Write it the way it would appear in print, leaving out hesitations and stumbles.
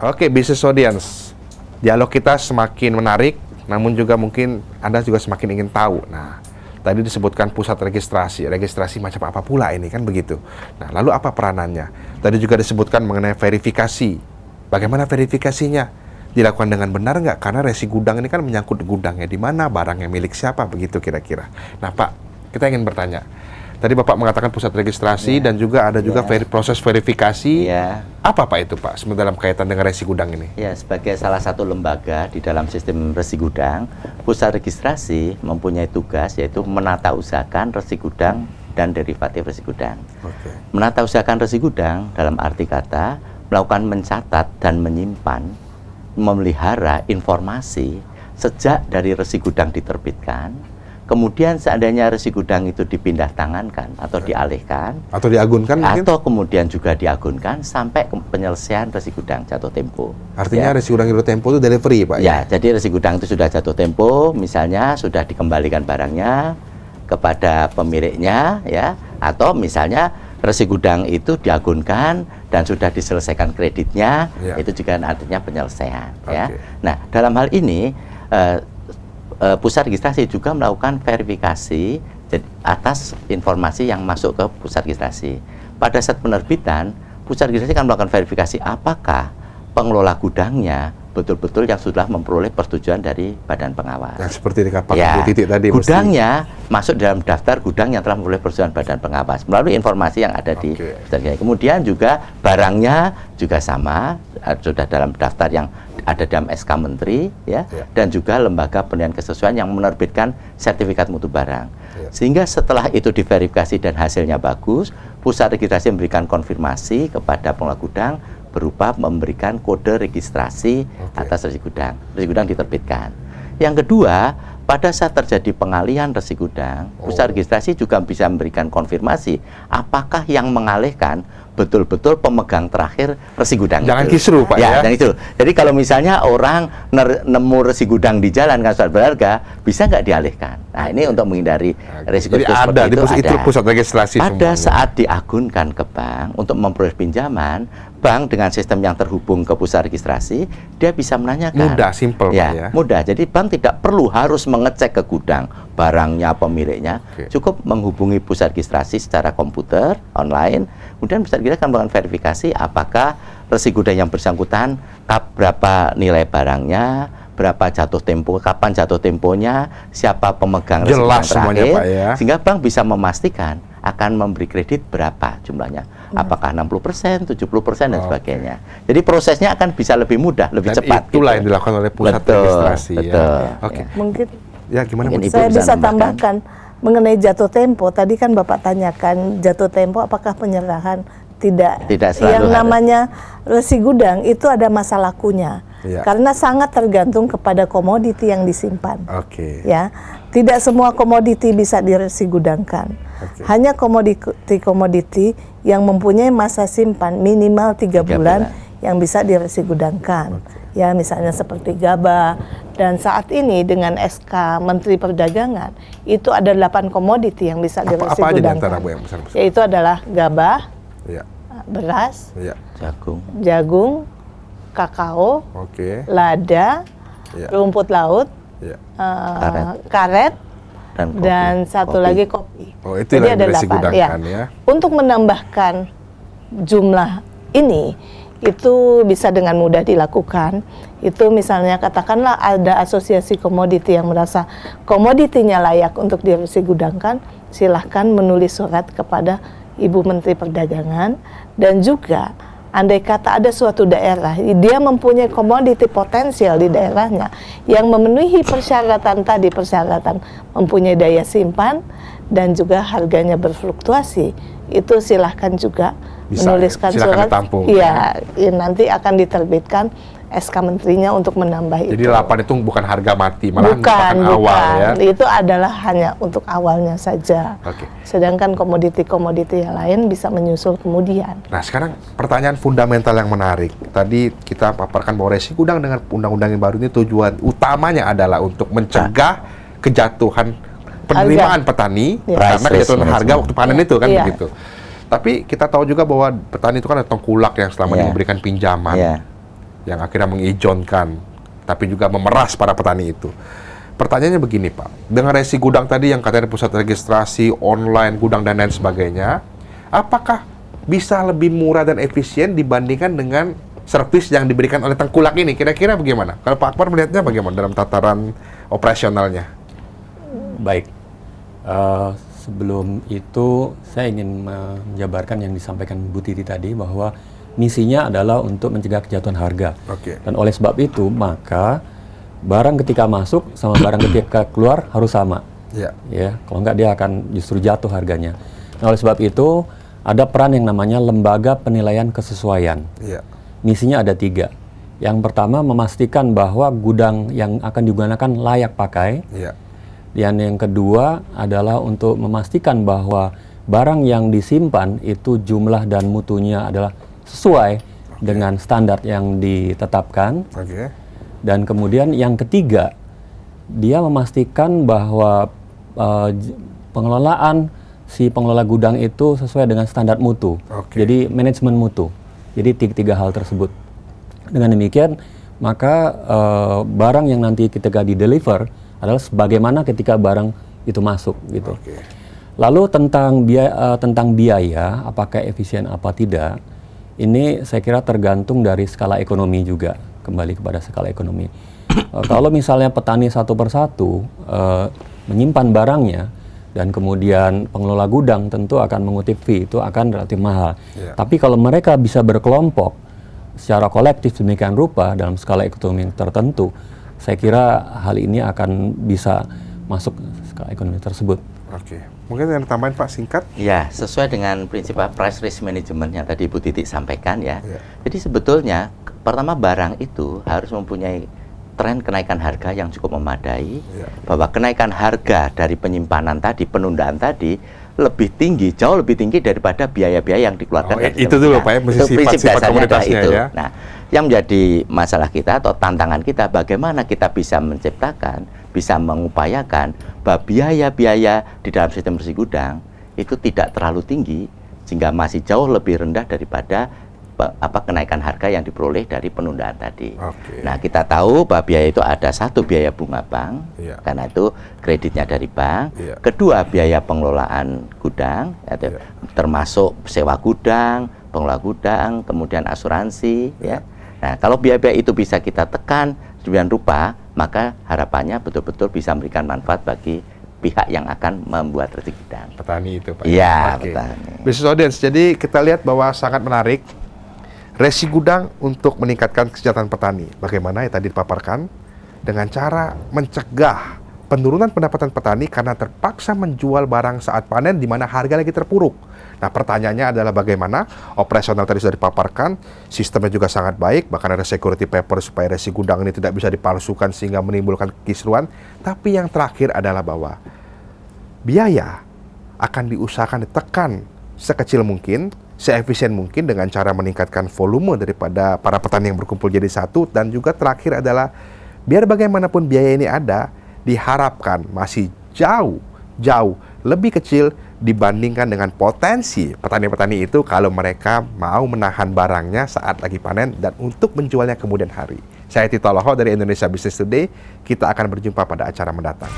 Oke, business audience. Dialog kita semakin menarik, namun juga mungkin Anda juga semakin ingin tahu. Nah, tadi disebutkan pusat registrasi. Registrasi macam apa pula ini, kan begitu. Nah, lalu apa peranannya? Tadi juga disebutkan mengenai verifikasi. Bagaimana verifikasinya? Dilakukan dengan benar nggak? Karena resi gudang ini kan menyangkut gudangnya di mana, barangnya milik siapa, begitu kira-kira. Nah, Pak, kita ingin bertanya. Tadi Bapak mengatakan pusat registrasi dan juga ada juga proses verifikasi. Apa Pak itu Pak, dalam kaitan dengan resi gudang ini? Ya, sebagai salah satu lembaga di dalam sistem resi gudang, pusat registrasi mempunyai tugas yaitu menata usahakan resi gudang dan derivatif resi gudang. Menata usahakan resi gudang dalam arti kata melakukan mencatat dan menyimpan, memelihara informasi sejak dari resi gudang diterbitkan. Kemudian seandainya resi gudang itu dipindah tangankan atau dialihkan atau diagunkan mungkin? Atau kemudian juga diagunkan sampai ke penyelesaian resi gudang jatuh tempo. Artinya resi gudang jatuh tempo itu delivery Pak? Ya, jadi resi gudang itu sudah jatuh tempo, misalnya sudah dikembalikan barangnya kepada pemiliknya, ya, atau misalnya resi gudang itu diagunkan dan sudah diselesaikan kreditnya, itu juga artinya penyelesaian. Ya. Nah, dalam hal ini pusat registrasi juga melakukan verifikasi atas informasi yang masuk ke pusat registrasi. Pada saat penerbitan, pusat registrasi akan melakukan verifikasi apakah pengelola gudangnya betul-betul yang sudah memperoleh persetujuan dari badan pengawas. Yang seperti dikatakan Bu Titik tadi. Gudangnya masuk dalam daftar gudang yang telah memperoleh persetujuan badan pengawas melalui informasi yang ada di pusat registrasi. Kemudian juga barangnya juga sama, sudah dalam daftar yang ada dalam SK Menteri, dan juga lembaga penilaian kesesuaian yang menerbitkan sertifikat mutu barang. Sehingga setelah itu diverifikasi dan hasilnya bagus, pusat registrasi memberikan konfirmasi kepada pengelola gudang berupa memberikan kode registrasi atas resi gudang. Resi gudang diterbitkan. Yang kedua, pada saat terjadi pengalihan resi gudang, pusat registrasi juga bisa memberikan konfirmasi apakah yang mengalihkan betul-betul pemegang terakhir resi gudang. Jangan kisru Pak ya. Dan itu. Jadi kalau misalnya orang nemu resi gudang di jalan kan surat berharga, bisa nggak dialihkan? Nah, ini untuk menghindari risiko seperti itu. Pusat registrasi pada saat diagunkan ke bank untuk memperoleh pinjaman, bank dengan sistem yang terhubung ke pusat registrasi, dia bisa menanyakan. Mudah, simpel Pak ya. Mudah. Jadi bank tidak perlu harus mengecek ke gudang barangnya, pemiliknya, cukup menghubungi pusat registrasi secara komputer, online, kemudian pusat registrasi akan melakukan verifikasi apakah resi gudang yang bersangkutan, berapa nilai barangnya, berapa jatuh tempo, kapan jatuh temponya, siapa pemegang resi gudang terakhir, Pak ya. Sehingga bank bisa memastikan akan memberi kredit berapa jumlahnya, apakah 60%, 70% dan sebagainya. Jadi prosesnya akan bisa lebih mudah, lebih cepat. Itulah yang dilakukan oleh pusat registrasi. Mungkin ya, gimana saya bisa tambahkan mengenai jatuh tempo. Tadi kan Bapak tanyakan jatuh tempo apakah penyerahan? Tidak yang namanya resi gudang itu ada masa lakunya. Karena sangat tergantung kepada komoditi yang disimpan. Ya, tidak semua komoditi bisa diresi gudangkan. Hanya komoditi yang mempunyai masa simpan minimal 3 bulan yang bisa diresi gudangkan. Ya, misalnya seperti gabah. Dan saat ini dengan SK Menteri Perdagangan itu ada 8 komoditi yang bisa diresi gudangkan. Yaitu adalah gabah, beras, jagung, kakao, lada, rumput laut, karet, dan satu lagi kopi. Jadi ada 8. Ya. Untuk menambahkan jumlah ini, itu bisa dengan mudah dilakukan. Itu misalnya katakanlah ada asosiasi komoditi yang merasa komoditinya layak untuk diresi gudangkan, silahkan menulis surat kepada Ibu Menteri Perdagangan. Dan juga andai kata ada suatu daerah, dia mempunyai komoditi potensial di daerahnya yang memenuhi persyaratan tadi, persyaratan mempunyai daya simpan dan juga harganya berfluktuasi, itu silahkan juga menuliskan surat. Nanti akan diterbitkan SK Menterinya untuk menambah. Jadi 8 itu bukan harga mati, malah bukan awal ya. Itu adalah hanya untuk awalnya saja. Sedangkan komoditi-komoditi yang lain bisa menyusul kemudian. Nah, sekarang pertanyaan fundamental yang menarik. Tadi kita paparkan bahwa resi gudang dengan undang-undang yang baru ini tujuan utamanya adalah untuk mencegah kejatuhan penerimaan petani karena kejatuhan harga waktu panen itu kan begitu. Tapi kita tahu juga bahwa petani itu kan ada tengkulak yang selama ini memberikan pinjaman. yang akhirnya mengijonkan, tapi juga memeras para petani itu. Pertanyaannya begini Pak, dengan resi gudang tadi yang katanya pusat registrasi, online, gudang dan lain sebagainya, apakah bisa lebih murah dan efisien dibandingkan dengan servis yang diberikan oleh tengkulak ini? Kira-kira bagaimana? Kalau Pak Akbar melihatnya bagaimana dalam tataran operasionalnya? Baik, sebelum itu saya ingin menjabarkan yang disampaikan Bu Titi tadi bahwa misinya adalah untuk mencegah kejatuhan harga. Dan oleh sebab itu maka barang ketika masuk sama barang ketika keluar harus sama. Ya, kalau enggak dia akan justru jatuh harganya. Nah, oleh sebab itu ada peran yang namanya lembaga penilaian kesesuaian. Misinya ada 3. Yang pertama memastikan bahwa gudang yang akan digunakan layak pakai. Dan yang kedua adalah untuk memastikan bahwa barang yang disimpan itu jumlah dan mutunya adalah sesuai dengan standar yang ditetapkan. Dan kemudian yang ketiga, dia memastikan bahwa pengelolaan si pengelola gudang itu sesuai dengan standar mutu. Jadi manajemen mutu. Jadi 3 hal tersebut. Dengan demikian, maka barang yang nanti ketika di-deliver adalah sebagaimana ketika barang itu masuk gitu. Lalu tentang biaya, apakah efisien apa tidak? Ini saya kira tergantung dari skala ekonomi juga, kembali kepada skala ekonomi. Kalau misalnya petani satu persatu menyimpan barangnya, dan kemudian pengelola gudang tentu akan mengutip fee, itu akan relatif mahal. Tapi kalau mereka bisa berkelompok secara kolektif demikian rupa dalam skala ekonomi tertentu, saya kira hal ini akan bisa masuk skala ekonomi tersebut. Mungkin yang tambahin Pak singkat? Ya, sesuai dengan prinsip price risk management yang tadi Bu Titi sampaikan ya. Jadi sebetulnya pertama barang itu harus mempunyai tren kenaikan harga yang cukup memadai, bahwa kenaikan harga dari penyimpanan tadi, penundaan tadi lebih tinggi, jauh lebih tinggi daripada biaya-biaya yang dikeluarkan. Itu dulu Pak ya, prinsip komoditasnya itu. Ya. Nah, yang menjadi masalah kita atau tantangan kita, bagaimana kita bisa menciptakan, bisa mengupayakan bahwa biaya-biaya di dalam sistem bersih gudang itu tidak terlalu tinggi, sehingga masih jauh lebih rendah daripada kenaikan harga yang diperoleh dari penundaan tadi. Nah, kita tahu bahwa biaya itu ada satu biaya bunga bank, karena itu kreditnya dari bank. Kedua, biaya pengelolaan gudang, termasuk sewa gudang, pengelola gudang, kemudian asuransi. Ya. Nah, kalau biaya-biaya itu bisa kita tekan sedemikian rupa, maka harapannya betul-betul bisa memberikan manfaat bagi pihak yang akan membuat resi gudang. Petani itu Pak. Iya, petani. Business audience, jadi kita lihat bahwa sangat menarik resi gudang untuk meningkatkan kesejahteraan petani. Bagaimana ya tadi dipaparkan, dengan cara mencegah penurunan pendapatan petani karena terpaksa menjual barang saat panen di mana harga lagi terpuruk. Nah, pertanyaannya adalah bagaimana operasional tadi sudah dipaparkan, sistemnya juga sangat baik, bahkan ada security paper supaya resi gudang ini tidak bisa dipalsukan sehingga menimbulkan kisruan. Tapi yang terakhir adalah bahwa biaya akan diusahakan ditekan sekecil mungkin, seefisien mungkin dengan cara meningkatkan volume daripada para petani yang berkumpul jadi satu. Dan juga terakhir adalah biar bagaimanapun biaya ini ada, diharapkan masih jauh lebih kecil dibandingkan dengan potensi petani-petani itu kalau mereka mau menahan barangnya saat lagi panen dan untuk menjualnya kemudian hari. Saya Tito Loho dari Indonesia Business Today. Kita akan berjumpa pada acara mendatang.